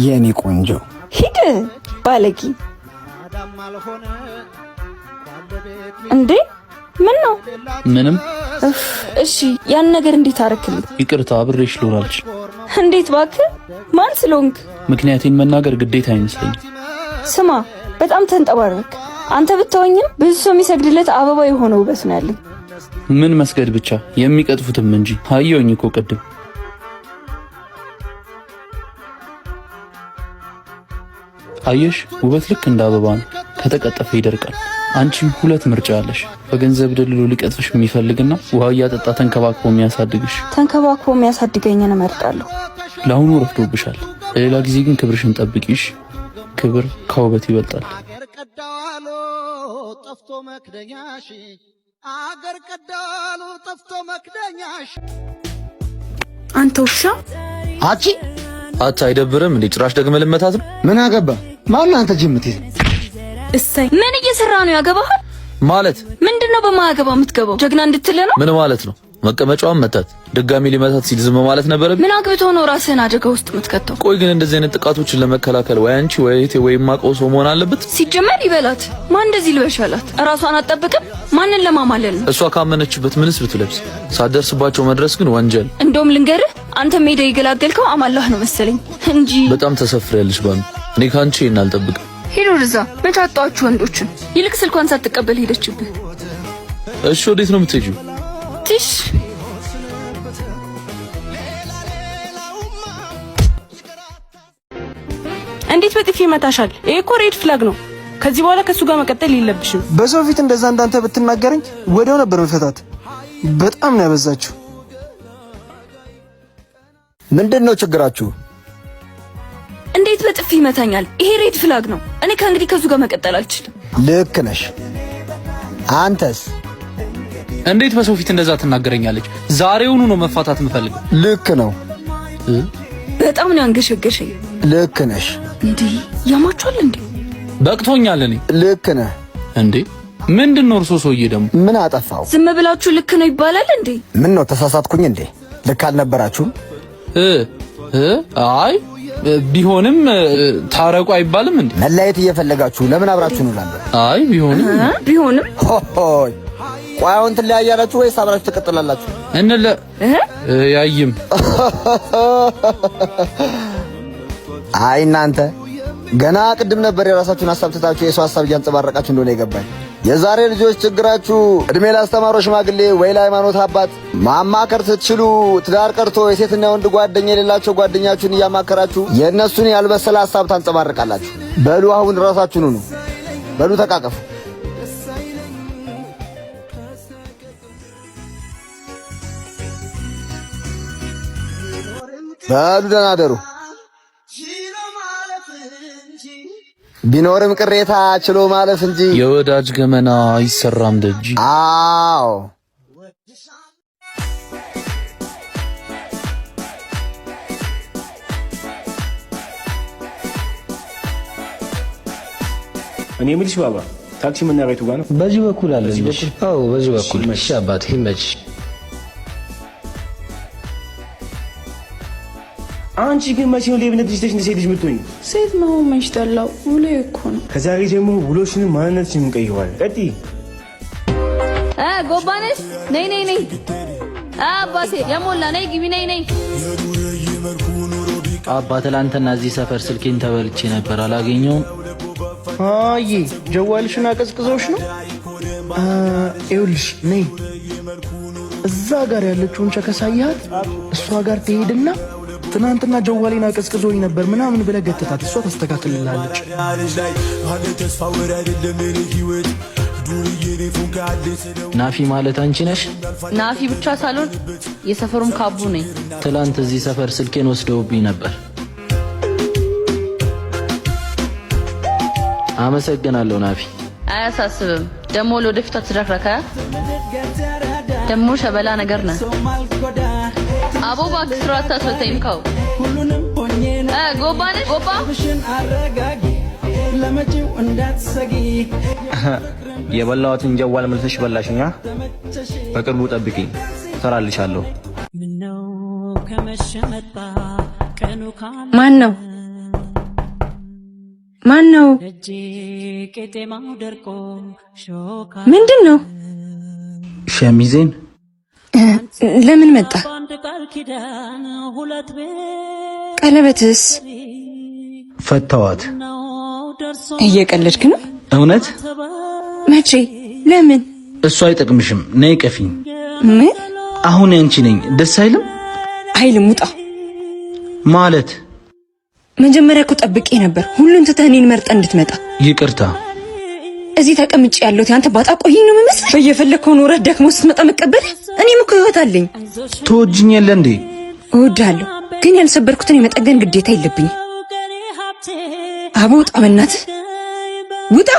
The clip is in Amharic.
የኔ ቆንጆ ሂድ ባለቂ። እንዴ ምን ነው? ምንም። እሺ ያን ነገር እንዴት አረክልኝ? ይቅርታ አብሬሽ ልሆናልሽ። እንዴት እባክህ? ማን ስለሆንክ? ምክንያቴን መናገር ግዴታ አይመስለኝም። ስማ በጣም ተንጠባረክ። አንተ ብታወኝም ብዙ ሰው የሚሰግድለት አበባ የሆነ ውበት ነው ያለኝ። ምን መስገድ ብቻ የሚቀጥፉትም እንጂ አየሁኝ እኮ ቅድም። አየሽ ውበት ልክ እንደ አበባ ነው፣ ከተቀጠፈ ይደርቃል። አንቺም ሁለት ምርጫ አለሽ። በገንዘብ ደልሎ ሊቀጥፍሽ የሚፈልግና ውሃ እያጠጣ ተንከባክቦ የሚያሳድግሽ። ተንከባክቦ የሚያሳድገኝን እመርጣለሁ። ለአሁኑ ረፍዶብሻል። ለሌላ ጊዜ ግን ክብርሽን ጠብቂሽ። ክብር ከውበት ይበልጣል። አገር ቀዳሉ ጠፍቶ መክደኛሽ። አንተ ውሻ አቺ አይደብርም እንዴ? ጭራሽ ደግመ ልመታት ነው? ምን አገባ? ማን አንተ ጅምት? እሰይ ምን እየሰራ ነው? ያገባሃል ማለት ምንድነው? በማያገባ የምትገባው ጀግና እንድትል ነው? ምን ማለት ነው? መቀመጫዋን መታት፣ ድጋሚ ሊመታት ሲል ዝም ማለት ነበረ? ምን አግብቶ ነው ራስህን አደጋ ውስጥ የምትከተው? ቆይ ግን እንደዚህ አይነት ጥቃቶችን ለመከላከል ወይ አንቺ ወይ እህቴ ወይ ማቀው ሰው መሆን አለበት? ሲጀመር ይበላት። ማን እንደዚህ ልበሻላት? ራሷን አትጠብቅም። ማንን ለማማለል ነው? እሷ ካመነችበት ምንስ ብትለብስ፣ ሳትደርስባቸው መድረስ ግን ወንጀል። እንደውም ልንገርህ፣ አንተ ሜዳ ይገላገልከው አማላህ ነው መሰለኝ እንጂ በጣም ተሰፍሬያለሽ ባኑ። እኔ ካንቺ ይሄን አልጠብቅም። ሄዶ እዛ መቻጣችሁ ወንዶችን ይልቅ ስልኳን ሳትቀበል ሄደችብህ። እሺ ወዴት ነው የምትሄጂው? ትሽ እንዴት በጥፊ ይመታሻል? ይሄ እኮ ሬድ ፍላግ ነው። ከዚህ በኋላ ከሱ ጋር መቀጠል የለብሽም። በሰው ፊት እንደዛ እንዳንተ ብትናገረኝ ወዲያው ነበር መፈታት። በጣም ነው ያበዛችሁ። ምንድነው ችግራችሁ? እንዴት በጥፊ ይመታኛል? ይሄ ሬድ ፍላግ ነው። እኔ ከእንግዲህ ከሱ ጋር መቀጠል አልችልም። ልክ ነሽ። አንተስ? እንዴት በሰው ፊት እንደዛ ትናገረኛለች? ዛሬውኑ ነው መፋታት የምፈልገው። ልክ ነው። በጣም ነው አንገሸገሸኝ። ልክ ነሽ። እንዴ ያማችኋል እንዴ? በቅቶኛል። እኔ ልክ ነህ እንዴ? ምንድነው እርሶ ሰውዬ ደግሞ ምን አጠፋው? ዝም ብላችሁ ልክ ነው ይባላል እንዴ? ምን ነው ተሳሳትኩኝ እንዴ? ልክ አልነበራችሁም? አይ ቢሆንም ታረቁ አይባልም እንዴ? መለያየት እየፈለጋችሁ ለምን አብራችሁ ነው ላለው? አይ ቢሆንም ሆይ ቆይ አሁን ትለያያላችሁ ወይስ አብራችሁ ትቀጥላላችሁ? ያይም አይ እናንተ ገና ቅድም ነበር የራሳችሁን ሐሳብ ትታችሁ የሰው ሐሳብ እያንጸባረቃችሁ እንደሆነ የገባኝ። የዛሬ ልጆች ችግራችሁ እድሜ ላስተማረው ሽማግሌ ወይ ለሃይማኖት አባት ማማከር ስትችሉ ትዳር ቀርቶ የሴትና የወንድ ጓደኛ የሌላቸው ጓደኛችሁን እያማከራችሁ የእነሱን ያልበሰለ ሐሳብ ታንጸባርቃላችሁ። በሉ አሁን ራሳችሁን ነው። በሉ ተቃቀፉ። በሉ ደህና አደሩ። ቢኖርም ቅሬታ ችሎ ማለፍ እንጂ የወዳጅ ገመና አይሰራም ደጅ። አዎ እኔ የምልሽ ባባ ታክሲ መናኸሪያቱ ጋር ነው? በዚህ በኩል አለ። አዎ በዚህ በኩል መሽ አባት ይመች። አንቺ ግን መቼ ነው ሌብነት ልጅተሽ እንደ ሴት ልጅ የምትሆኝ? ሴት መሆን መች ጠላው? ውሎ እኮ ነው። ከዛሬ ጀምሮ ውሎሽንም ማንነትሽንም እንቀይረዋለን። ቀጥይ። ጎባነሽ ነይ ነይ ነይ። አባቴ የሞላ ነይ ግቢ ነይ ነይ። አባ ትላንትና እዚህ ሰፈር ስልኬን ተበልቼ ነበር አላገኘውም። አይ ጀዋልሽን አቀዝቅዘውሽ ነው? ይኸውልሽ ነይ እዛ ጋር ያለችውን ቸከሳያት እሷ ጋር ትሄድና ትናንትና ጀዋሌን አቀዝቅዞኝ ነበር ምናምን ብለህ ገተታት። እሷ ታስተካክልልሃለች። ናፊ ማለት አንቺ ነሽ? ናፊ ብቻ ሳልሆን የሰፈሩም ካቡ ነኝ። ትላንት እዚህ ሰፈር ስልኬን ወስደውብኝ ነበር። አመሰግናለሁ ናፊ። አያሳስብም። ደሞ ለወደፊቷ ትዳክራካ ደሞ ሸበላ ነገር ነህ። አቦ እባክህ ስራ አታስፈታኝ። ካው ጎባነሽ ጎባ ለመጪው እንዳትሰጊ የበላሁትን ጀዋል መልሰሽ በላሽኛ። በቅርቡ ጠብቂኝ፣ እሰራልሻለሁ። ምነው ከመሸመጣ ማን ነው? ምንድን ነው? ሸሚዜን ለምን መጣ? ቀለበትስ? ፈታዋት። እየቀለድክ ነው? እውነት? መቼ? ለምን? እሱ አይጠቅምሽም። ነይ ቀፊኝ። ምን? አሁን ያንቺ ነኝ። ደስ አይልም? አይልም። ውጣ ማለት መጀመሪያ እኮ ጠብቄ ነበር ሁሉን ትተህ እኔን መርጠህ እንድትመጣ። ይቅርታ። እዚህ ተቀምጬ ያለሁት ያንተ ባጣ ቆይኝ ነው የምመስልህ? በየፈለከው ኖረህ ደክሞ ስትመጣ መቀበል። እኔም እኮ ህይወት አለኝ። ትወጂኛለህ እንዴ? እወድሃለሁ፣ ግን ያልሰበርኩትን የመጠገን ግዴታ የለብኝም። አቦ ውጣ፣ በእናትህ ውጣ።